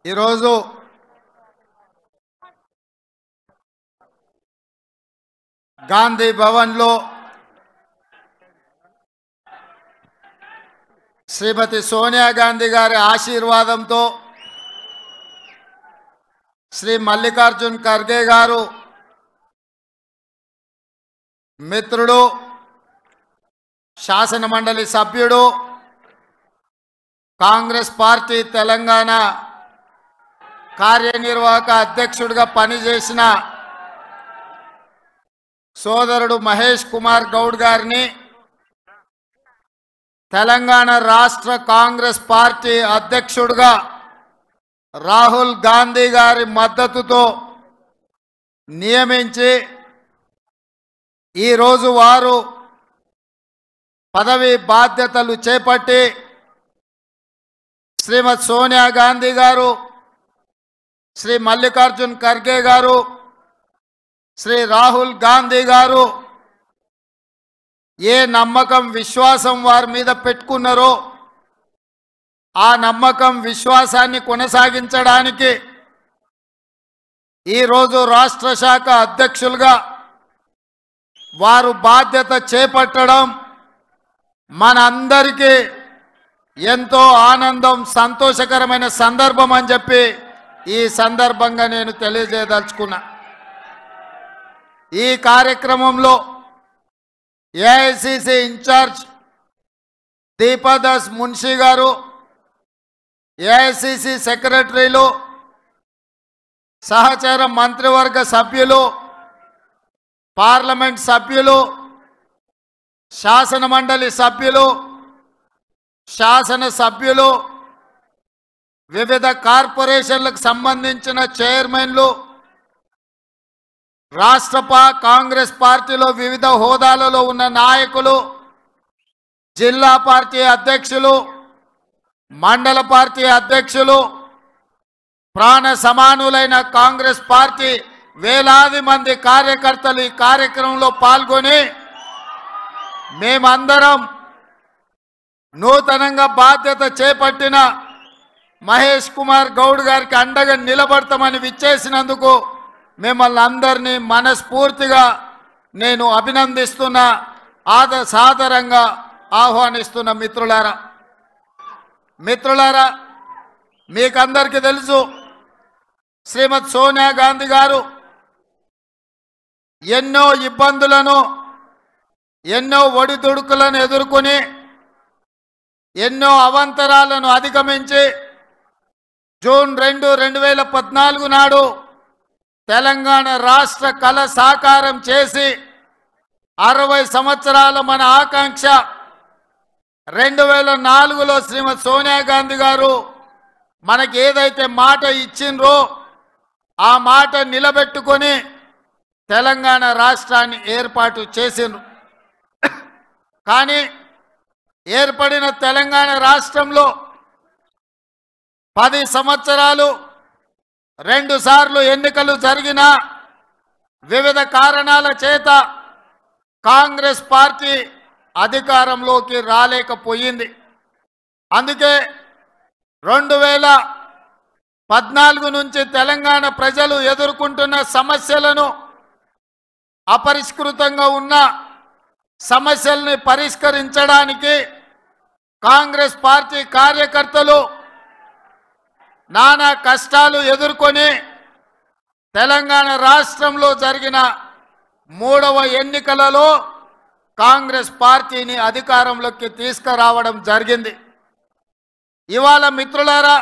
ఈరోజు గాంధీ భవన్లో శ్రీమతి సోనియా గాంధీ గారి ఆశీర్వాదంతో శ్రీ మల్లికార్జున్ ఖర్గే గారు మిత్రుడు, శాసన మండలి సభ్యుడు, కాంగ్రెస్ పార్టీ తెలంగాణ కార్యనిర్వాహక అధ్యక్షుడిగా పనిచేసిన సోదరుడు మహేష్ కుమార్ గౌడ్ గారిని తెలంగాణ రాష్ట్ర కాంగ్రెస్ పార్టీ అధ్యక్షుడిగా రాహుల్ గాంధీ గారి మద్దతుతో నియమించి ఈరోజు వారు పదవి బాధ్యతలు చేపట్టి శ్రీమతి సోనియా గాంధీ గారు, శ్రీ మల్లికార్జున్ ఖర్గే గారు, శ్రీ రాహుల్ గాంధీ గారు ఏ నమ్మకం విశ్వాసం వారి మీద పెట్టుకున్నారో ఆ నమ్మకం విశ్వాసాన్ని కొనసాగించడానికి ఈరోజు రాష్ట్ర శాఖ అధ్యక్షులుగా వారు బాధ్యత చేపట్టడం మనందరికీ ఎంతో ఆనందం, సంతోషకరమైన సందర్భం అని చెప్పి ఈ సందర్భంగా నేను తెలియజేయదలుచుకున్నా. ఈ కార్యక్రమంలో ఏఐసిసి ఇన్ఛార్జ్ దీపాదాస్ మున్షి గారు, ఏఐసిసి సెక్రటరీలు, సహచర మంత్రివర్గ సభ్యులు, పార్లమెంట్ సభ్యులు, శాసన మండలి సభ్యులు, శాసన సభ్యులు, వివిధ కార్పొరేషన్లకు సంబంధించిన చైర్మన్లు, రాష్ట్ర కాంగ్రెస్ పార్టీలో వివిధ హోదాలలో ఉన్న నాయకులు, జిల్లా పార్టీ అధ్యక్షులు, మండల పార్టీ అధ్యక్షులు, ప్రాణ సమానులైన కాంగ్రెస్ పార్టీ వేలాది మంది కార్యకర్తలు ఈ కార్యక్రమంలో పాల్గొని మేమందరం నూతనంగా బాధ్యత చేపట్టిన మహేష్ కుమార్ గౌడ్ గారికి అండగా నిలబడతామని విచ్చేసినందుకు మిమ్మల్ని అందరినీ మనస్ఫూర్తిగా నేను అభినందిస్తున్నా, సాదరంగా ఆహ్వానిస్తున్న మిత్రులారా, మీకందరికీ తెలుసు శ్రీమతి సోనియా గాంధీ గారు ఎన్నో ఇబ్బందులను, ఎన్నో ఒడిదుడుకులను ఎదుర్కొని ఎన్నో అవాంతరాలను అధిగమించి జూన్ 2, 2014 నాడు తెలంగాణ రాష్ట్ర కళ సాకారం చేసి 60 సంవత్సరాల మన ఆకాంక్ష 2004లో శ్రీమతి సోనియా గాంధీ గారు మనకి ఏదైతే మాట ఇచ్చిండ్రో ఆ మాట నిలబెట్టుకొని తెలంగాణ రాష్ట్రాన్ని ఏర్పాటు చేసిండ్రు. కానీ ఏర్పడిన తెలంగాణ రాష్ట్రంలో 10 సంవత్సరాలు 2 సార్లు ఎన్నికలు జరిగిన వివిధ కారణాల చేత కాంగ్రెస్ పార్టీ అధికారంలోకి రాలేకపోయింది. అందుకే 2014 నుంచి తెలంగాణ ప్రజలు ఎదుర్కొంటున్న సమస్యలను, అపరిష్కృతంగా ఉన్న సమస్యల్ని పరిష్కరించడానికి కాంగ్రెస్ పార్టీ కార్యకర్తలు నానా కష్టాలు ఎదుర్కొని తెలంగాణ రాష్ట్రంలో జరిగిన 3వ ఎన్నికలలో కాంగ్రెస్ పార్టీని అధికారంలోకి తీసుకురావడం జరిగింది. ఇవాళ మిత్రులారా,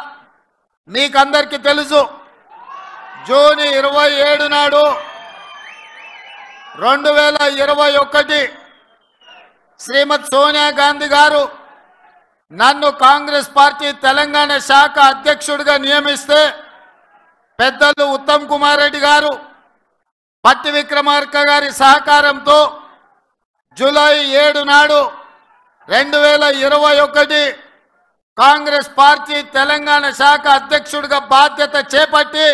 మీకందరికీ తెలుసు జూన్ 27 నాడు 2021 శ్రీమతి సోనియా గాంధీ గారు నన్ను కాంగ్రెస్ పార్టీ తెలంగాణ శాఖ అధ్యక్షుడిగా నియమిస్తే పెద్దలు ఉత్తమ్ కుమార్ రెడ్డి గారు, పట్టి విక్రమార్క గారి సహకారంతో జూలై 7 నాడు 2021 కాంగ్రెస్ పార్టీ తెలంగాణ శాఖ అధ్యక్షుడిగా బాధ్యత చేపట్టి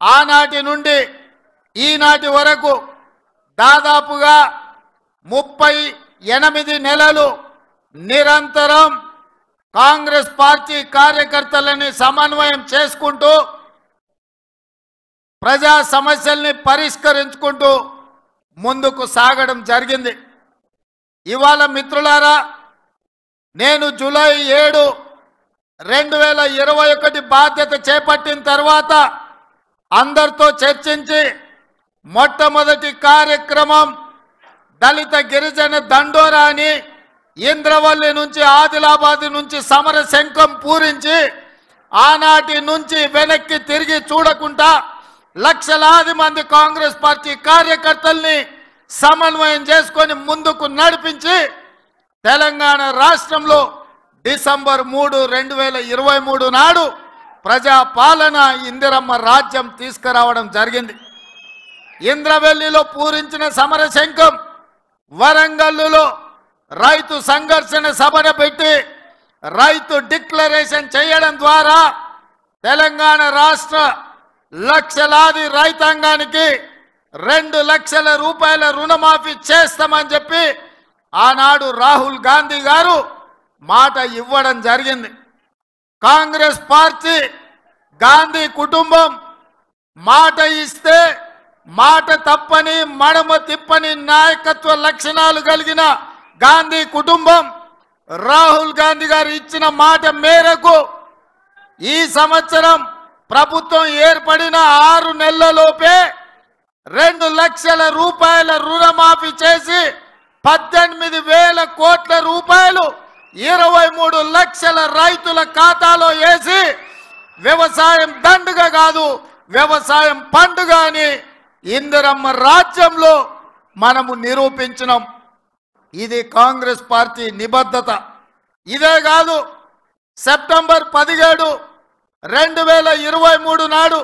ఆనాటి నుండి ఈనాటి వరకు దాదాపుగా 38 నెలలు నిరంతరం కాంగ్రెస్ పార్టీ కార్యకర్తలని సమన్వయం చేసుకుంటూ ప్రజా సమస్యల్ని పరిష్కరించుకుంటూ ముందుకు సాగడం జరిగింది. ఇవాళ మిత్రులారా, నేను జూలై 7, 2021 బాధ్యత చేపట్టిన తర్వాత అందరితో చర్చించి మొట్టమొదటి కార్యక్రమం దళిత గిరిజన దండోరా అని ఇంద్రవల్లి నుంచి ఆదిలాబాద్ నుంచి సమర శంఖం పూరించి ఆనాటి నుంచి వెనక్కి తిరిగి చూడకుండా లక్షలాది మంది కాంగ్రెస్ పార్టీ కార్యకర్తల్ని సమన్వయం చేసుకొని ముందుకు నడిపించి తెలంగాణ రాష్ట్రంలో డిసెంబర్ 3, 2023 నాడు ప్రజాపాలన ఇందిరమ్మ రాజ్యం తీసుకురావడం జరిగింది. ఇంద్రవెల్లిలో పూరించిన సమర శంఖం, వరంగల్లులో రైతు సంఘర్షణ సభను పెట్టి రైతు డిక్లరేషన్ చేయడం ద్వారా తెలంగాణ రాష్ట్ర లక్షలాది రైతాంగానికి 2 లక్షల రూపాయల రుణమాఫీ చేస్తామని చెప్పి ఆనాడు రాహుల్ గాంధీ గారు మాట ఇవ్వడం జరిగింది. కాంగ్రెస్ పార్టీ, గాంధీ కుటుంబం మాట ఇస్తే మాట తప్పని మడమ తిప్పని నాయకత్వ లక్షణాలు కలిగిన గాంధీ కుటుంబం రాహుల్ గాంధీ గారు ఇచ్చిన మాట మేరకు ఈ సంవత్సరం ప్రభుత్వం ఏర్పడిన 6 నెలలలోపే 2 లక్షల రూపాయల రుణమాఫీ చేసి 18,000 కోట్ల రూపాయలు 23 లక్షల రైతుల ఖాతాలో వేసి వ్యవసాయం దండుగ కాదు, వ్యవసాయం పండుగ అని ఇందిరమ్మ రాజ్యంలో మనము నిరూపించినాం. ఇది కాంగ్రెస్ పార్టీ నిబద్ధత. ఇదే కాదు, సెప్టెంబర్ 17, 2023 నాడు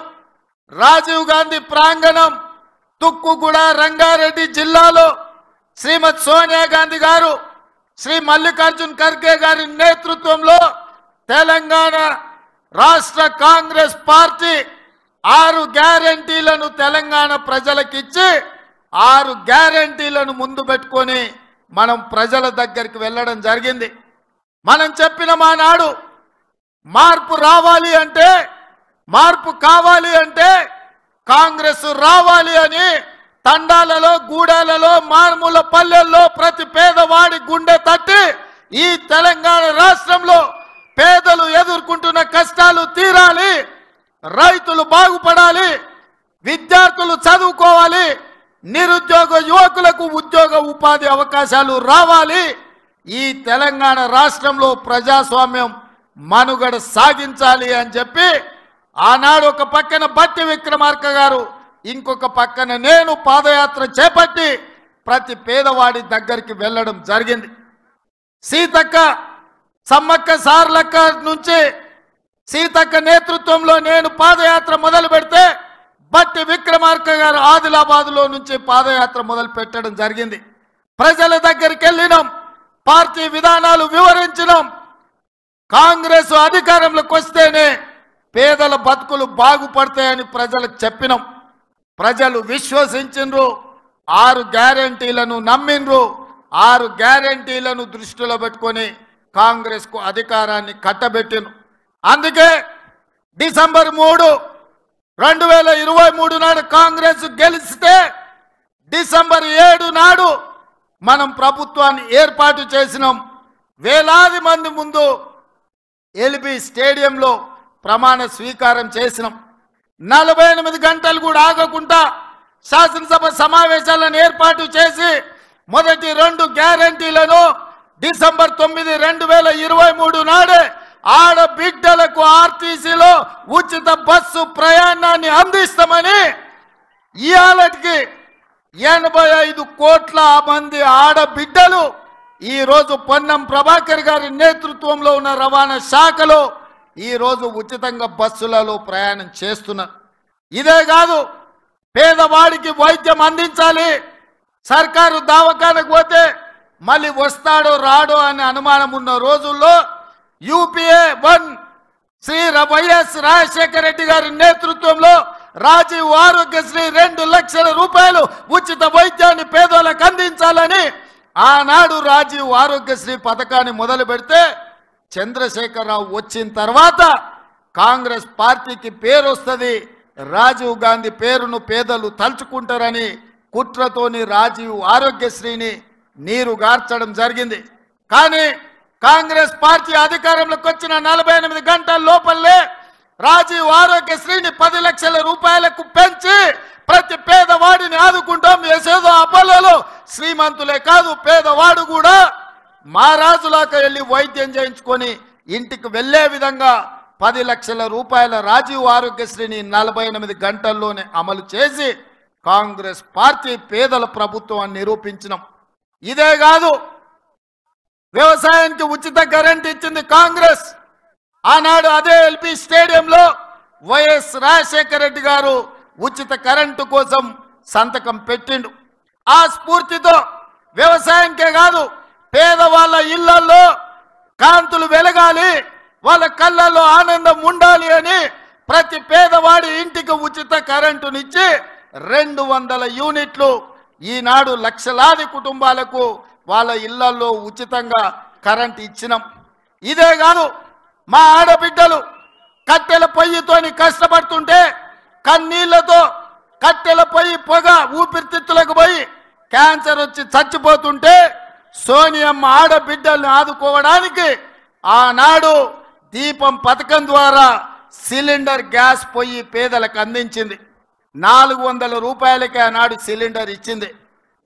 రాజీవ్ గాంధీ ప్రాంగణం తుక్కుగూడ రంగారెడ్డి జిల్లాలో శ్రీమతి సోనియా గాంధీ గారు, శ్రీ మల్లికార్జున్ ఖర్గే గారి నేతృత్వంలో తెలంగాణ రాష్ట్ర కాంగ్రెస్ పార్టీ 6 గ్యారెంటీలను తెలంగాణ ప్రజలకిచ్చి 6 గ్యారెంటీలను ముందు పెట్టుకొని మనం ప్రజల దగ్గరికి వెళ్ళడం జరిగింది. మనం చెప్పిన మానాడు మార్పు రావాలి అంటే, మార్పు కావాలి అంటే కాంగ్రెస్ రావాలి అని తండాలలో, గూడాలలో, మారుమూల పల్లెల్లో ప్రతి పేదవాడి గుండె తట్టి ఈ తెలంగాణ రాష్ట్రంలో పేదలు ఎదుర్కొంటున్న కష్టాలు తీరాలి, రైతులు బాగుపడాలి, విద్యార్థులు చదువుకోవాలి, నిరుద్యోగ యువకులకు ఉద్యోగ ఉపాధి అవకాశాలు రావాలి, ఈ తెలంగాణ రాష్ట్రంలో ప్రజాస్వామ్యం మనుగడ సాగించాలి అని చెప్పి ఆనాడు ఒక పక్కన బట్టి విక్రమార్క గారు, ఇంకొక పక్కన నేను పాదయాత్ర చేపట్టి ప్రతి పేదవాడి దగ్గరికి వెళ్ళడం జరిగింది. సీతక్క, సమ్మక్క సార్లక్క నుంచి సీతక్క నేతృత్వంలో నేను పాదయాత్ర మొదలు పెడితే బట్టి విక్రమార్క గారు ఆదిలాబాద్లో నుంచి పాదయాత్ర మొదలు పెట్టడం జరిగింది. ప్రజల దగ్గరికి వెళ్ళినాం, పార్టీ విధానాలు వివరించినాం. కాంగ్రెస్ అధికారంలోకి వస్తేనే పేదల బతుకులు బాగుపడతాయని ప్రజలకు చెప్పినాం. ప్రజలు విశ్వసించిండ్రు, 6 గ్యారెంటీలను నమ్మిండ్రు. 6 గ్యారెంటీలను దృష్టిలో పెట్టుకొని కాంగ్రెస్కు అధికారాన్ని కట్టబెట్టిండ్రు. అందుకే డిసెంబర్ 3, 2023 నాడు కాంగ్రెస్ గెలిస్తే డిసెంబర్ 7 నాడు మనం ప్రభుత్వాన్ని ఏర్పాటు చేసినాం. వేలాది మంది ముందు ఎల్బీ స్టేడియంలో ప్రమాణ స్వీకారం చేసినాం. 48 గంటలు కూడా ఆగకుండా శాసనసభ సమావేశాలను ఏర్పాటు చేసి మొదటి 2 గ్యారెంటీలను డిసెంబర్ 9, 2023 నాడే ఆడబిడ్డలకు ఆర్టీసీలో ఉచిత బస్సు ప్రయాణాన్ని అందిస్తామని ఇయాలటికి 85 కోట్ల మంది ఆడబిడ్డలు ఈరోజు పొన్నం ప్రభాకర్ గారి నేతృత్వంలో ఉన్న రవాణా శాఖలో ఈరోజు ఉచితంగా బస్సులలో ప్రయాణం చేస్తున్నారు. ఇదే కాదు, పేదవాడికి వైద్యం అందించాలి. సర్కారు దవాఖానకు పోతే మళ్ళీ వస్తాడో రాడో అనే అనుమానం ఉన్న రోజుల్లో యూపీఏ 1 శ్రీ వైఎస్ రాజశేఖర రెడ్డి గారి నేతృత్వంలో రాజీవ్ ఆరోగ్యశ్రీ 2 లక్షల రూపాయలు ఉచిత వైద్యాన్ని పేదలకు అందించాలని ఆనాడు రాజీవ్ ఆరోగ్యశ్రీ పథకాన్ని మొదలు పెడితే చంద్రశేఖరరావు వచ్చిన తర్వాత కాంగ్రెస్ పార్టీకి పేరు వస్తుంది, రాజీవ్ గాంధీ పేరును పేదలు తలుచుకుంటారని కుట్రతోని రాజీవ్ ఆరోగ్యశ్రీని నీరు గార్చడం జరిగింది. కానీ కాంగ్రెస్ పార్టీ అధికారంలోకి వచ్చిన 48 గంటల లోపలే రాజీవ్ ఆరోగ్యశ్రీని 10 లక్షల రూపాయలకు పెంచి ప్రతి పేదవాడిని ఆదుకుంటాం. ఏదో అపోలో శ్రీమంతులే కాదు, పేదవాడు కూడా మహారాజులాగా వెళ్ళి వైద్యం చేయించుకొని ఇంటికి వెళ్లే విధంగా 10 లక్షల రూపాయల రాజీవ్ ఆరోగ్యశ్రీని 48 గంటల్లోనే అమలు చేసి కాంగ్రెస్ పార్టీ పేదల ప్రభుత్వం అని నిరూపించినాం. ఇదే కాదు, వ్యవసాయానికి ఉచిత కరెంట్ ఇచ్చింది కాంగ్రెస్. ఆనాడు అదే ఎల్బీ స్టేడియంలో వైఎస్ రాజశేఖర రెడ్డి గారు ఉచిత కరెంటు కోసం సంతకం పెట్టిండు. ఆ స్ఫూర్తితో వ్యవసాయంకే కాదు, పేదవాళ్ళ ఇళ్లలో కాంతులు వెలగాలి, వాళ్ళ కళ్ళల్లో ఆనందం ఉండాలి అని ప్రతి పేదవాడి ఇంటికి ఉచిత కరెంటునిచ్చి 200 యూనిట్లు ఈనాడు లక్షలాది కుటుంబాలకు వాళ్ళ ఇళ్లలో ఉచితంగా కరెంట్ ఇచ్చినాం. ఇదే కాదు, మా ఆడబిడ్డలు కట్టెల పొయ్యితోని కష్టపడుతుంటే కన్నీళ్లతో కట్టెల పొయ్యి పొగ ఊపిరితిత్తులకు పోయి క్యాన్సర్ వచ్చి చచ్చిపోతుంటే సోనియమ్మ ఆడబిడ్డల్ని ఆదుకోవడానికి ఆనాడు దీపం పథకం ద్వారా సిలిండర్ గ్యాస్ పొయ్యి పేదలకు అందించింది. 400 రూపాయలకే ఆనాడు సిలిండర్ ఇచ్చింది.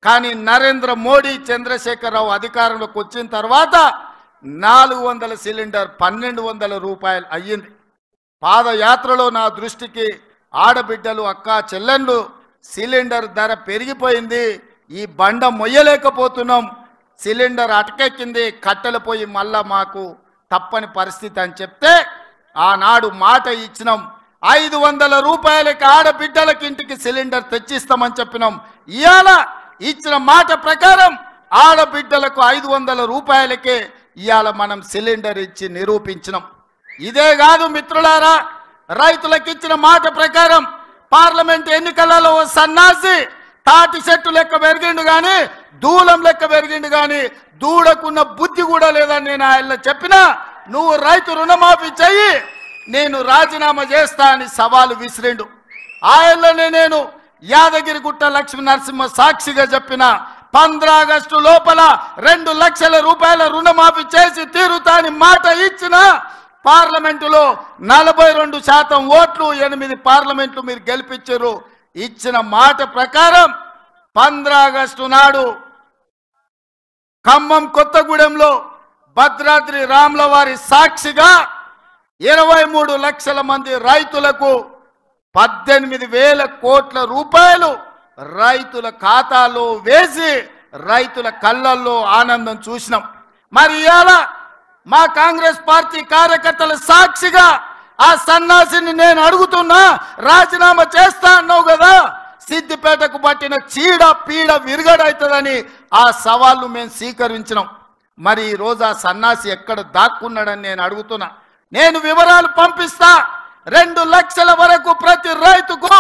కానీ నరేంద్ర మోడీ చంద్రశేఖరరావు అధికారంలోకి వచ్చిన తర్వాత 400 సిలిండర్ 1200 రూపాయలు అయ్యింది. పాదయాత్రలో నా దృష్టికి ఆడబిడ్డలు అక్క చెల్లెళ్ళు సిలిండర్ ధర పెరిగిపోయింది, ఈ బండ మొయ్యలేకపోతున్నాం, సిలిండర్ అటకెక్కింది, కట్టెలు పోయి మళ్ళా మాకు తప్పని పరిస్థితి అని చెప్తే ఆనాడు మాట ఇచ్చినాం. 500 రూపాయలకి ఆడబిడ్డలకి ఇంటికి సిలిండర్ తెచ్చిస్తామని చెప్పినాం. ఇవాళ ఇచ్చిన మాట ప్రకారం ఆడబిడ్డలకు 500 రూపాయలకే ఇవాళ మనం సిలిండర్ ఇచ్చి నిరూపించినాం. ఇదే కాదు మిత్రులారా, రైతులకు ఇచ్చిన మాట ప్రకారం పార్లమెంట్ ఎన్నికలలో సన్నాసి తాటి చెట్టు లెక్క పెరిగిండు కానీ దూలం లెక్క పెరిగిండు కానీ దూడకున్న బుద్ధి కూడా లేదని నేను ఆయన చెప్పినా, నువ్వు రైతు రుణమాఫీ చెయ్యి, నేను రాజీనామా చేస్తా అని సవాలు విసిరిండు. ఆయనలోనే నేను యాదగిరిగుట్ట లక్ష్మీ నరసింహ సాక్షిగా చెప్పిన 15 ఆగస్టు లోపల 2 లక్షల రూపాయల రుణమాఫీ చేసి తీరుతాని మాట ఇచ్చిన పార్లమెంటులో 42% ఓట్లు, 8 పార్లమెంట్లు మీరు గెలిపించారు. ఇచ్చిన మాట ప్రకారం 15 ఆగస్టు నాడు ఖమ్మం కొత్తగూడెంలో భద్రాద్రి రాముల వారి సాక్షిగా 23 లక్షల మంది రైతులకు 18,000 కోట్ల రూపాయలు రైతుల ఖాతాలో వేసి రైతుల కళ్ళల్లో ఆనందం చూసినాం. మరి ఇవాళ మా కాంగ్రెస్ పార్టీ కార్యకర్తల సాక్షిగా ఆ సన్నాసిని నేను అడుగుతున్నా, రాజీనామా చేస్తా అన్నావు కదా, సిద్దిపేటకు పట్టిన చీడ పీడ విరుగడవుతుందని ఆ సవాళ్ళు మేము స్వీకరించినాం. మరి ఈరోజు ఆ సన్నాసి ఎక్కడ దాక్కున్నాడని నేను అడుగుతున్నా. నేను వివరాలు పంపిస్తా. 2 లక్షల వరకు ప్రతి రైతుకు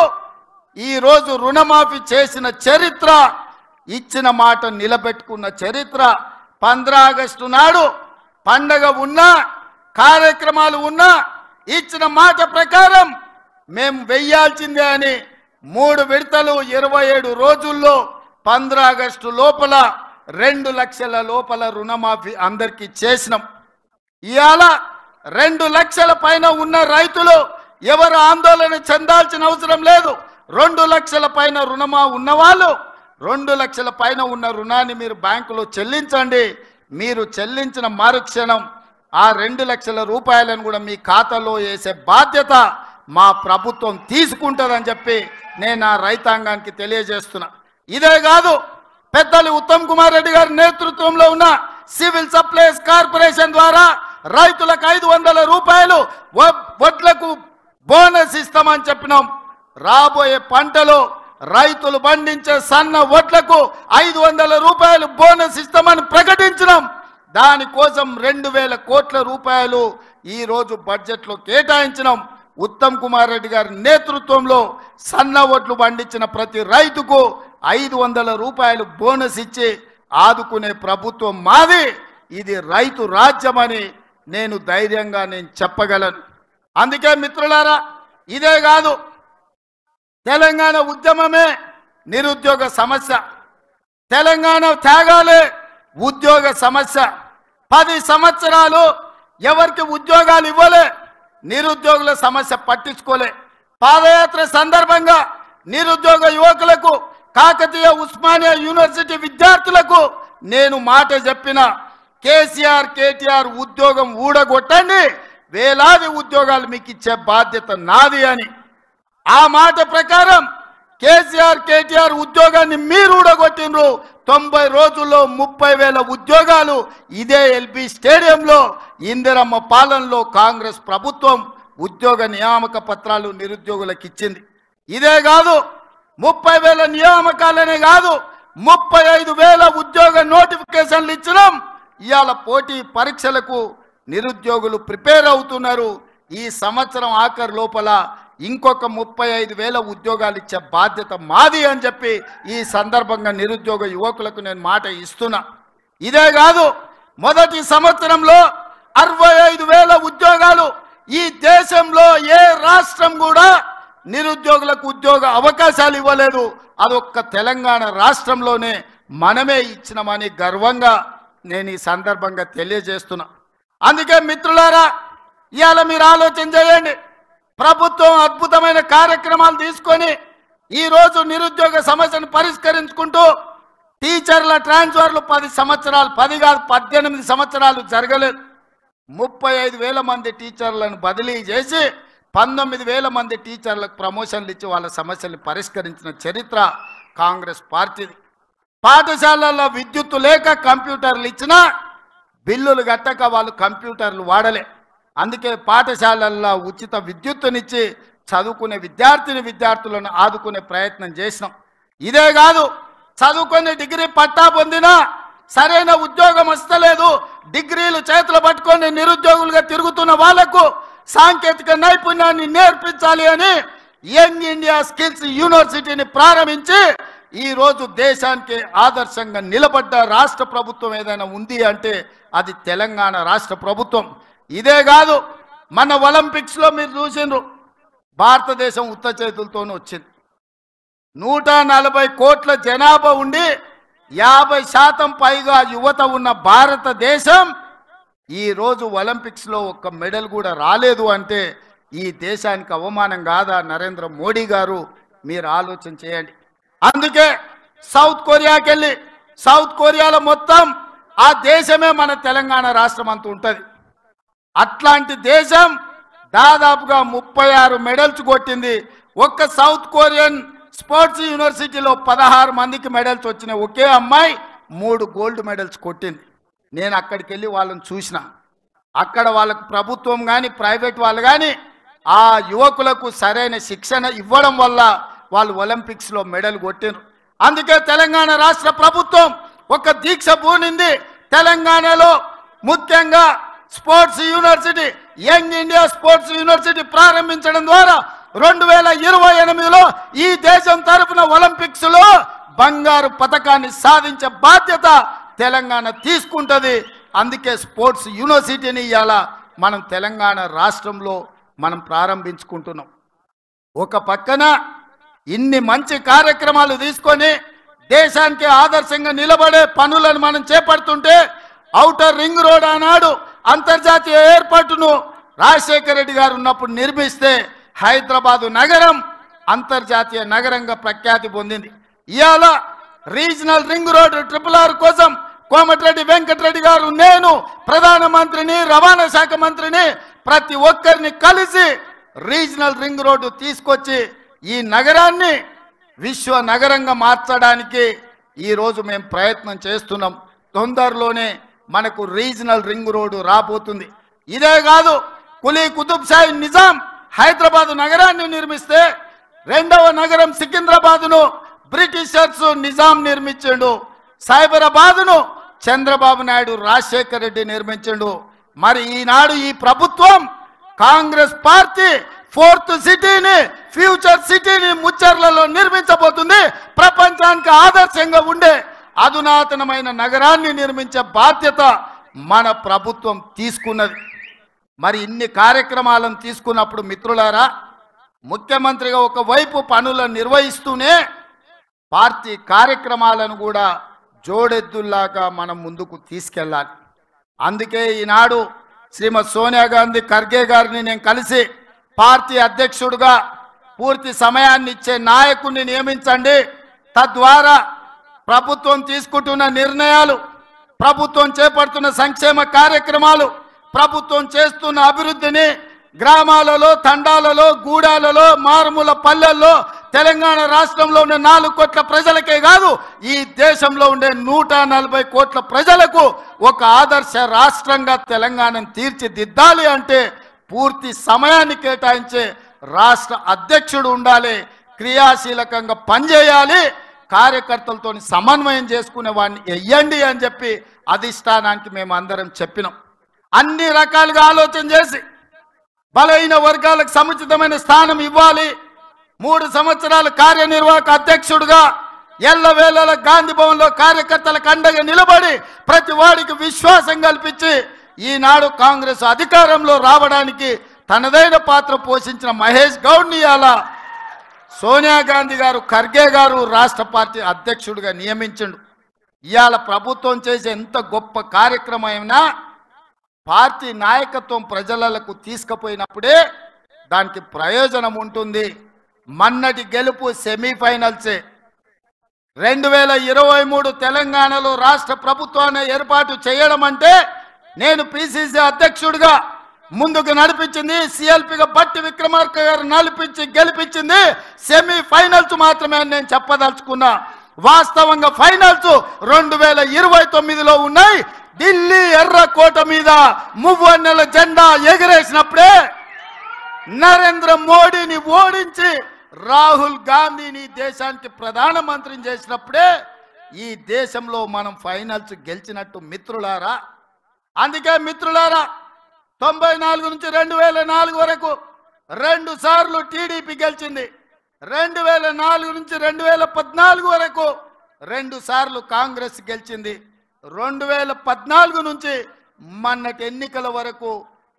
ఈరోజు రుణమాఫీ చేసిన చరిత్ర, ఇచ్చిన మాట నిలబెట్టుకున్న చరిత్ర. 15 ఆగస్టు నాడు పండగ ఉన్నా కార్యక్రమాలు ఉన్నా ఇచ్చిన మాట ప్రకారం మేము వెయ్యాల్సిందే అని 3 విడతలు 27 రోజుల్లో 15 ఆగస్టు లోపల 2 లక్షల లోపల రుణమాఫీ అందరికీ చేసినాం. ఇవాళ 2 లక్షల పైన ఉన్న రైతులు ఎవరు ఆందోళన చెందాల్సిన అవసరం లేదు. 2 లక్షల పైన రుణమా ఉన్నవాళ్ళు 2 లక్షల పైన ఉన్న రుణాన్ని మీరు బ్యాంకులో చెల్లించండి. మీరు చెల్లించిన మరుక్షణం ఆ 2 లక్షల రూపాయలను కూడా మీ ఖాతాలో వేసే బాధ్యత మా ప్రభుత్వం తీసుకుంటుందని చెప్పి నేను ఆ రైతాంగానికి తెలియజేస్తున్నా. ఇదే కాదు, పెద్దలు ఉత్తమ్ కుమార్ రెడ్డి గారి నేతృత్వంలో ఉన్న సివిల్ సప్లైస్ కార్పొరేషన్ ద్వారా రైతులకు 500 రూపాయలు వడ్లకు బోనస్ ఇస్తామని చెప్పినాం. రాబోయే పంటలో రైతులు పండించే సన్న వడ్లకు 500 రూపాయలు బోనస్ ఇస్తామని ప్రకటించినాం. దానికోసం 2,000 కోట్ల రూపాయలు ఈరోజు బడ్జెట్లో కేటాయించినాం. ఉత్తమ్ కుమార్ రెడ్డి గారి నేతృత్వంలో సన్న వడ్లు పండించిన ప్రతి రైతుకు 500 రూపాయలు బోనస్ ఇచ్చి ఆదుకునే ప్రభుత్వం మాది. ఇది రైతు రాజ్యమని నేను ధైర్యంగా చెప్పగలను. అందుకే మిత్రులారా, ఇదే కాదు, తెలంగాణ ఉద్యమమే నిరుద్యోగ సమస్య, తెలంగాణ త్యాగాలే ఉద్యోగ సమస్య. 10 సంవత్సరాలు ఎవరికి ఉద్యోగాలు ఇవ్వలే, నిరుద్యోగుల సమస్య పట్టించుకోలే. పాదయాత్ర సందర్భంగా నిరుద్యోగ యువకులకు, కాకతీయ ఉస్మానియా యూనివర్సిటీ విద్యార్థులకు నేను మాట చెప్పిన, కేసీఆర్ కేటీఆర్ ఉద్యోగం ఊడగొట్టండి, వేలాది ఉద్యోగాలు మీకు ఇచ్చే బాధ్యత నాది అని. ఆ మాట ప్రకారం కేసీఆర్ కేటీఆర్ ఉద్యోగాన్ని మీరు ఊడగొట్టినరు. 90 రోజుల్లో 30,000 ఉద్యోగాలు ఇదే ఎల్బీ స్టేడియంలో ఇందిరమ్మ పాలనలో కాంగ్రెస్ ప్రభుత్వం ఉద్యోగ నియామక పత్రాలు నిరుద్యోగులకు ఇచ్చింది. ఇదే కాదు, 30,000 నియామకాలనే కాదు, 35,000 ఉద్యోగ నోటిఫికేషన్లు ఇచ్చినాం. ఇవాళ పోటీ పరీక్షలకు నిరుద్యోగులు ప్రిపేర్ అవుతున్నారు. ఈ సంవత్సరం ఆఖరు లోపల ఇంకొక 35,000 ఉద్యోగాలు ఇచ్చే బాధ్యత మాది అని చెప్పి ఈ సందర్భంగా నిరుద్యోగ యువకులకు నేను మాట ఇస్తున్నా. ఇదే కాదు, మొదటి సంవత్సరంలో 65,000 ఉద్యోగాలు. ఈ దేశంలో ఏ రాష్ట్రం కూడా నిరుద్యోగులకు ఉద్యోగ అవకాశాలు ఇవ్వలేదు. అదొక్క తెలంగాణ రాష్ట్రంలోనే మనమే ఇచ్చినామని గర్వంగా నేను ఈ సందర్భంగా తెలియజేస్తున్నా. అందుకే మిత్రులారా, ఇవాళ మీరు ఆలోచన చేయండి. ప్రభుత్వం అద్భుతమైన కార్యక్రమాలు తీసుకొని ఈరోజు నిరుద్యోగ సమస్యను పరిష్కరించుకుంటూ టీచర్ల ట్రాన్స్ఫర్లు 10 సంవత్సరాలు, 10 కాదు 18 సంవత్సరాలు జరగలేదు. 35,000 మంది టీచర్లను బదిలీ చేసి 19,000 మంది టీచర్లకు ప్రమోషన్లు ఇచ్చి వాళ్ళ సమస్యలు పరిష్కరించిన చరిత్ర కాంగ్రెస్ పార్టీది. పాఠశాలల్లో విద్యుత్తు లేక కంప్యూటర్లు ఇచ్చినా బిల్లులు కట్టక వాళ్ళు కంప్యూటర్లు వాడలే. అందుకే పాఠశాలల్లో ఉచిత విద్యుత్తునిచ్చి చదువుకునే విద్యార్థులను ఆదుకునే ప్రయత్నం చేసినాం. ఇదే కాదు, చదువుకుని డిగ్రీ పట్టా పొందినా సరైన ఉద్యోగం వస్తలేదు, డిగ్రీలు చేతులు పట్టుకొని నిరుద్యోగులుగా తిరుగుతున్న వాళ్లకు సాంకేతిక నైపుణ్యాన్ని నేర్పించాలి అని యంగ్ ఇండియా స్కిల్స్ యూనివర్సిటీని ప్రారంభించి ఈరోజు దేశానికి ఆదర్శంగా నిలబడ్డ రాష్ట్ర ప్రభుత్వం ఏదైనా ఉంది అంటే అది తెలంగాణ రాష్ట్ర ప్రభుత్వం. ఇదే కాదు, మన ఒలింపిక్స్లో మీరు చూసిండ్రు, భారతదేశం ఉత్త చేతులతోనే వచ్చింది. 140 కోట్ల జనాభా ఉండి 50% పైగా యువత ఉన్న భారతదేశం ఈరోజు ఒలింపిక్స్లో ఒక్క మెడల్ కూడా రాలేదు అంటే ఈ దేశానికి అవమానం కాదా? నరేంద్ర మోడీ గారు, మీరు ఆలోచన చేయండి. అందుకే సౌత్ కొరియాకి వెళ్ళి, సౌత్ కొరియాలో మొత్తం ఆ దేశమే మన తెలంగాణ రాష్ట్రం అంత ఉంటుంది. అట్లాంటి దేశం దాదాపుగా 36 మెడల్స్ కొట్టింది. ఒక్క సౌత్ కొరియన్ స్పోర్ట్స్ యూనివర్సిటీలో 16 మందికి మెడల్స్ వచ్చినాయి. ఒకే అమ్మాయి 3 గోల్డ్ మెడల్స్ కొట్టింది. నేను అక్కడికి వెళ్ళి వాళ్ళని చూసిన. అక్కడ వాళ్ళకు ప్రభుత్వం కానీ ప్రైవేట్ వాళ్ళు కానీ ఆ యువకులకు సరైన శిక్షణ ఇవ్వడం వల్ల వాళ్ళు ఒలింపిక్స్లో మెడల్ కొట్టినారు. అందుకే తెలంగాణ రాష్ట్ర ప్రభుత్వం ఒక దీక్ష పూనింది. తెలంగాణలో ముఖ్యంగా sports university, young India sports university ప్రారంభించడం ద్వారా 2028లో ఈ దేశం తరఫున ఒలింపిక్స్లో బంగారు పతకాన్ని సాధించే బాధ్యత తెలంగాణ తీసుకుంటుంది. అందుకే స్పోర్ట్స్ యూనివర్సిటీని ఇవాళ మనం తెలంగాణ రాష్ట్రంలో మనం ప్రారంభించుకుంటున్నాం. ఒక పక్కన ఇన్ని మంచి కార్యక్రమాలు తీసుకొని దేశానికి ఆదర్శంగా నిలబడే పనులను మనం చేపడుతుంటే, ఔటర్ రింగ్ రోడ్ ఆనాడు అంతర్జాతీయ ఏర్పాటును రాజశేఖర రెడ్డి గారు ఉన్నప్పుడు నిర్మిస్తే హైదరాబాదు నగరం అంతర్జాతీయ నగరంగా ప్రఖ్యాతి పొందింది. ఇవాళ రీజనల్ రింగ్ రోడ్ RRR కోసం కోమటిరెడ్డి వెంకటరెడ్డి గారు, నేను ప్రధానమంత్రిని, రవాణా శాఖ మంత్రిని ప్రతి ఒక్కరిని కలిసి రీజనల్ రింగ్ రోడ్డు తీసుకొచ్చి ఈ నగరాన్ని విశ్వ నగరంగా మార్చడానికి ఈరోజు మేము ప్రయత్నం చేస్తున్నాం. తొందరలోనే మనకు రీజనల్ రింగ్ రోడ్డు రాబోతుంది. ఇదే కాదు, కులీ కుతుబ్ షాహీ నిజాం హైదరాబాద్ నగరాన్ని నిర్మిస్తే రెండవ నగరం సికింద్రాబాద్ను బ్రిటిషర్స్ నిజాం నిర్మించాడు. సైబరాబాద్ను చంద్రబాబు నాయుడు రాజశేఖర రెడ్డి నిర్మించాడు. మరి ఈనాడు ఈ ప్రభుత్వం కాంగ్రెస్ పార్టీ 4th సిటీని, ఫ్యూచర్ సిటీని ముచ్చర్లలో నిర్మించబోతుంది. ప్రపంచానికి ఆదర్శంగా ఉండే అధునాతనమైన నగరాన్ని నిర్మించే బాధ్యత మన ప్రభుత్వం తీసుకున్నది. మరి ఇన్ని కార్యక్రమాలను తీసుకున్నప్పుడు మిత్రులారా, ముఖ్యమంత్రిగా ఒకవైపు పనులను నిర్వహిస్తూనే పార్టీ కార్యక్రమాలను కూడా జోడెద్దుల్లాగా మనం ముందుకు తీసుకెళ్ళాలి. అందుకే ఈనాడు శ్రీమతి సోనియా గాంధీ ఖర్గే గారిని నేను కలిసి పార్టీ అధ్యక్షుడిగా పూర్తి సమయాన్ని ఇచ్చే నాయకుడిని నియమించండి, తద్వారా ప్రభుత్వం తీసుకుంటున్న నిర్ణయాలు, ప్రభుత్వం చేపడుతున్న సంక్షేమ కార్యక్రమాలు, ప్రభుత్వం చేస్తున్న అభివృద్ధిని గ్రామాలలో, తండాలలో, గూడాలలో, మారుమూల పల్లెల్లో, తెలంగాణ రాష్ట్రంలో ఉండే 4 కోట్ల ప్రజలకే కాదు, ఈ దేశంలో ఉండే 140 కోట్ల ప్రజలకు ఒక ఆదర్శ రాష్ట్రంగా తెలంగాణను తీర్చిదిద్దాలి అంటే పూర్తి సమయాన్ని కేటాయించే రాష్ట్ర అధ్యక్షుడు ఉండాలి, క్రియాశీలకంగా పనిచేయాలి, కార్యకర్తలతో సమన్వయం చేసుకునే వాడిని వెయ్యండి అని చెప్పి అధిష్టానానికి మేము అందరం చెప్పినాం. అన్ని రకాలుగా ఆలోచన చేసి బలహీన వర్గాలకు సముచితమైన స్థానం ఇవ్వాలి. 3 సంవత్సరాల కార్యనిర్వాహక అధ్యక్షుడిగా ఎల్లవేళల గాంధీ భవన్లో కార్యకర్తలకు అండగా నిలబడి ప్రతి వాడికి విశ్వాసం కల్పించి ఈనాడు కాంగ్రెస్ అధికారంలో రావడానికి తనదైన పాత్ర పోషించిన మహేష్ గౌడ్ని ఇవాళ సోనియా గాంధీ గారు, ఖర్గే గారు రాష్ట్ర పార్టీ అధ్యక్షుడిగా నియమించండు. ఇవాళ ప్రభుత్వం చేసే ఎంత గొప్ప కార్యక్రమమైనా పార్టీ నాయకత్వం ప్రజలకు తీసుకుపోయినప్పుడే దానికి ప్రయోజనం ఉంటుంది. మన్నటి గెలుపు సెమీఫైనల్సే. 2023 తెలంగాణలో రాష్ట్ర ప్రభుత్వాన్ని ఏర్పాటు చేయడం అంటే నేను పిసిసి అధ్యక్షుడిగా ముందుకు నడిపించింది, సిఎల్పిగా బట్టి విక్రమార్క గారు నడిపించి గెలిపించింది సెమీఫైనల్స్ మాత్రమే అని నేను చెప్పదలుచుకున్నా. వాస్తవంగా ఫైనల్స్ 2029లో ఉన్నాయి. ఢిల్లీ ఎర్రకోట మీద మువ్వన్నెల జెండా ఎగరేసినప్పుడే నరేంద్ర మోడీని ఓడించి రాహుల్ గాంధీని దేశానికి ప్రధానమంత్రిని చేసినప్పుడే ఈ దేశంలో మనం ఫైనల్స్ గెలిచినట్టు మిత్రులారా. అందుకే మిత్రులారా, 94 నుంచి 2004 వరకు 2 సార్లు టీడీపీ గెలిచింది. 2004 నుంచి 2014 వరకు 2 సార్లు కాంగ్రెస్ గెలిచింది. 2014 నుంచి మొన్నటి ఎన్నికల వరకు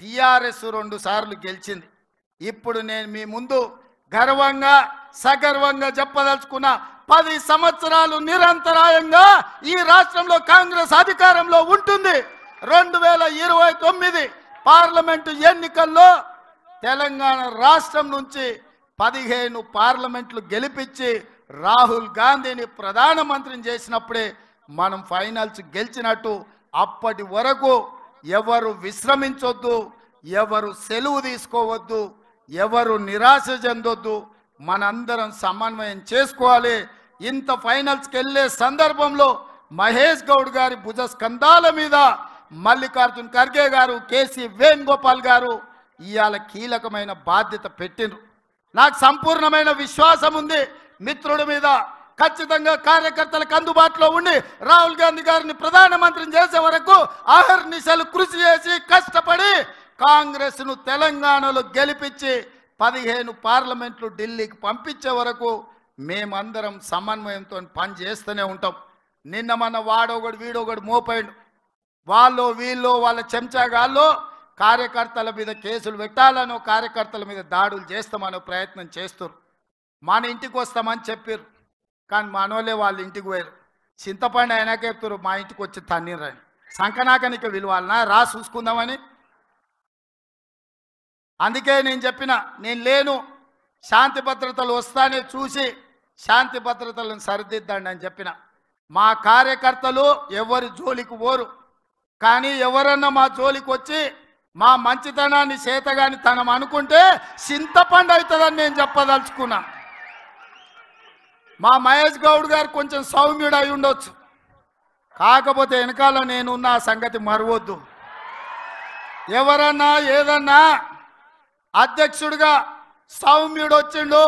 టిఆర్ఎస్ 2 సార్లు గెలిచింది. ఇప్పుడు నేను మీ ముందు గర్వంగా సగర్వంగా చెప్పదలుచుకున్న 10 సంవత్సరాలు నిరంతరాయంగా ఈ రాష్ట్రంలో కాంగ్రెస్ అధికారంలో ఉంటుంది. 2029 పార్లమెంటు ఎన్నికల్లో తెలంగాణ రాష్ట్రం నుంచి 15 పార్లమెంట్లు గెలిపించి రాహుల్ గాంధీని ప్రధానమంత్రిని చేసినప్పుడే మనం ఫైనల్స్ గెలిచినట్టు. అప్పటి వరకు ఎవరు విశ్రమించొద్దు, ఎవరు సెలవు తీసుకోవద్దు, ఎవరు నిరాశ చెందొద్దు, మనందరం సమన్వయం చేసుకోవాలి. ఇంత ఫైనల్స్కి వెళ్ళే సందర్భంలో మహేష్ గౌడ్ గారి భుజ స్కంధాల మీద మల్లికార్జున్ ఖర్గే గారు, కేసీ వేణుగోపాల్ గారు ఇవాళ కీలకమైన బాధ్యత పెట్టిండ్రు. నాకు సంపూర్ణమైన విశ్వాసం ఉంది మిత్రుడి మీద. ఖచ్చితంగా కార్యకర్తలకు అందుబాటులో ఉండి రాహుల్ గాంధీ గారిని ప్రధానమంత్రిని చేసే వరకు అహర్నిశలు కృషి చేసి కష్టపడి కాంగ్రెస్ను తెలంగాణలో గెలిపించి 15 పార్లమెంట్లు ఢిల్లీకి పంపించే వరకు మేమందరం సమన్వయంతో పని చేస్తూనే ఉంటాం. నిన్న మన వాడొకడు వీడొకడు మోపాడు, వాళ్ళు వీళ్ళు వాళ్ళ చెంచాగాళ్ళు కార్యకర్తల మీద కేసులు పెట్టాలనో కార్యకర్తల మీద దాడులు చేస్తామనో ప్రయత్నం చేస్తారు. మన ఇంటికి వస్తామని చెప్పారు, కానీ మనోళ్ళే వాళ్ళ ఇంటికి పోయారు. చింతపండు అయినాక చెప్తారు మా ఇంటికి వచ్చి తన్నీరని. సంకనాకనికి విలువాలనా రా చూసుకుందామని. అందుకే నేను చెప్పిన, నేను లేను, శాంతి భద్రతలు వస్తానే చూసి శాంతి భద్రతలను సరిదిద్దండి అని చెప్పిన. మా కార్యకర్తలు ఎవరి జోలికి పోరు, కానీ ఎవరన్నా మా జోలికి వచ్చి మా మంచితనాన్ని చేతగాని తనం అనుకుంటే చింతపండు అవుతుందని నేను చెప్పదలుచుకున్నా. మా మహేష్ గౌడ్ గారు కొంచెం సౌమ్యుడు అయి ఉండొచ్చు, కాకపోతే వెనకాల నేనున్న ఆ సంగతి మరవద్దు. ఎవరన్నా ఏదన్నా అధ్యక్షుడిగా సౌమ్యుడు వచ్చిండు,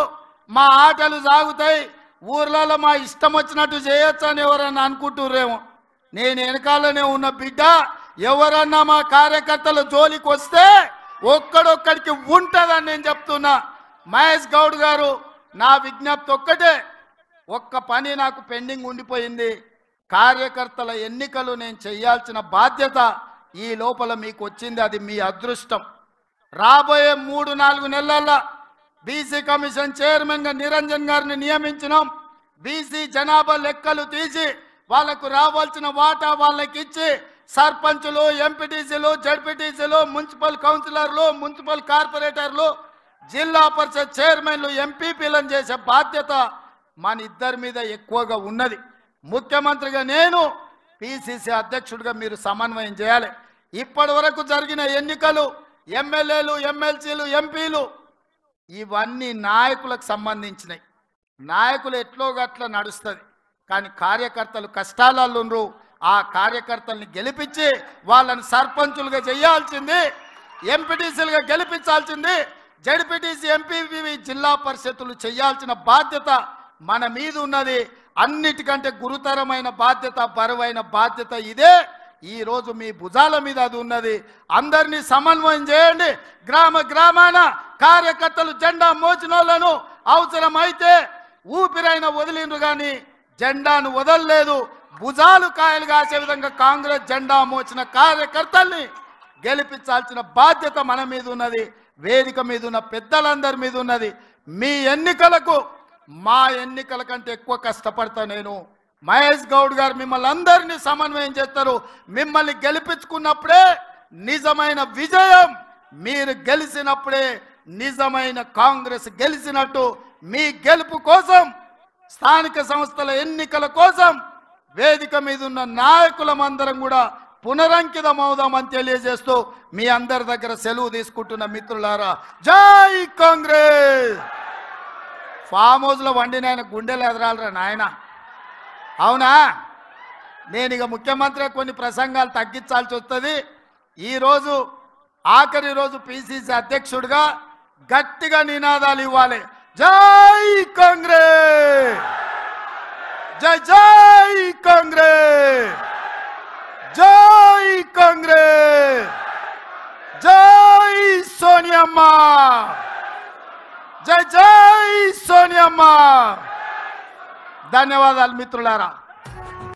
మా ఆటలు సాగుతాయి, ఊర్లలో మా ఇష్టం వచ్చినట్టు చేయొచ్చు అని ఎవరన్నా అనుకుంటుర్రేమో. నేను వెనకాలనే ఉన్న బిడ్డ. ఎవరన్నా మా కార్యకర్తల జోలికి వస్తే ఒక్కడొక్కడికి ఉంటుందని నేను చెప్తున్నా. మహేష్ గౌడ్ గారు, నా విజ్ఞప్తి ఒక్కటే, ఒక్క పని నాకు పెండింగ్ ఉండిపోయింది. కార్యకర్తల ఎన్నికలు నేను చేయాల్సిన బాధ్యత ఈ లోపల మీకు వచ్చింది, అది మీ అదృష్టం. రాబోయే 3-4 నెలల్లో బీసీ కమిషన్ చైర్మన్ గా నిరంజన్ గారిని నియమించినాం. బీసీ జనాభా లెక్కలు తీసి వాళ్లకు రావాల్సిన వాటా వాళ్ళకి ఇచ్చి సర్పంచులు, ఎంపీటీసీలు, జడ్పీటీసీలు, మున్సిపల్ కౌన్సిలర్లు, మున్సిపల్ కార్పొరేటర్లు, జిల్లా పరిషత్ చైర్మన్లు, ఎంపీపీలను చేసే బాధ్యత మన ఇద్దరి మీద ఎక్కువగా ఉన్నది. ముఖ్యమంత్రిగా నేను, పిసిసి అధ్యక్షుడిగా మీరు సమన్వయం చేయాలి. ఇప్పటి వరకు జరిగిన ఎన్నికలు, ఎమ్మెల్యేలు, ఎమ్మెల్సీలు, ఎంపీలు ఇవన్నీ నాయకులకు సంబంధించినవి. నాయకులు ఎట్లో గట్ల నడుస్తుంది, కానీ కార్యకర్తలు కష్టాలలో ఉన్నారు. ఆ కార్యకర్తల్ని గెలిపించి వాళ్ళని సర్పంచులుగా చేయాల్సింది, ఎంపీటీసీలుగా గెలిపించాల్సింది, జడ్పీటీసీ, ఎంపీపీ, జిల్లా పరిషత్తులు చేయాల్సిన బాధ్యత మన మీద ఉన్నది. అన్నిటికంటే గురుతరమైన బాధ్యత, బరువైన బాధ్యత ఇదే. ఈరోజు మీ భుజాల మీద అది ఉన్నది. అందరినీ సమన్వయం చేయండి. గ్రామ గ్రామాన కార్యకర్తలు జెండా మోచినోళ్లను అవసరమైతే ఊపిరైన వదిలిండ్రు కానీ జెండాను వదలలేదు. భుజాలు కాయలు కాసే విధంగా కాంగ్రెస్ జెండా మోచిన కార్యకర్తల్ని గెలిపించాల్సిన బాధ్యత మన మీద ఉన్నది. వేదిక మీద ఉన్న పెద్దలందరి మీద ఉన్నది. మీ ఎన్నికలకు మా ఎన్నికల కంటే ఎక్కువ కష్టపడతా నేను. మహేష్ గౌడ్ గారు మిమ్మల్ని అందరినీ సమన్వయం చేస్తారు. మిమ్మల్ని గెలిపించుకున్నప్పుడే నిజమైన విజయం, మీరు గెలిచినప్పుడే నిజమైన కాంగ్రెస్ గెలిచినట్టు. మీ గెలుపు కోసం, స్థానిక సంస్థల ఎన్నికల కోసం వేదిక మీద ఉన్న నాయకులమందరం కూడా పునరంకితమవుదామని తెలియజేస్తూ మీ అందరి దగ్గర సెలవు తీసుకుంటున్న మిత్రులారా, జై కాంగ్రెస్. ఫామ్ హౌస్లో వండిన ఆయన గుండెలు ఎదరాలరా నాయన, అవునా? నేను ఇక ముఖ్యమంత్రి కొన్ని ప్రసంగాలు తగ్గించాల్సి వస్తుంది. ఈరోజు ఆఖరి రోజు పిసిసి అధ్యక్షుడిగా గట్టిగా నినాదాలు ఇవ్వాలి. జై కాంగ్రెస్, జై జై కాంగ్రెస్, జై కాంగ్రెస్, జై సోనియమ్మ, జై జై సోనియమ్మ. ధన్యవాదాలు మిత్రులారా.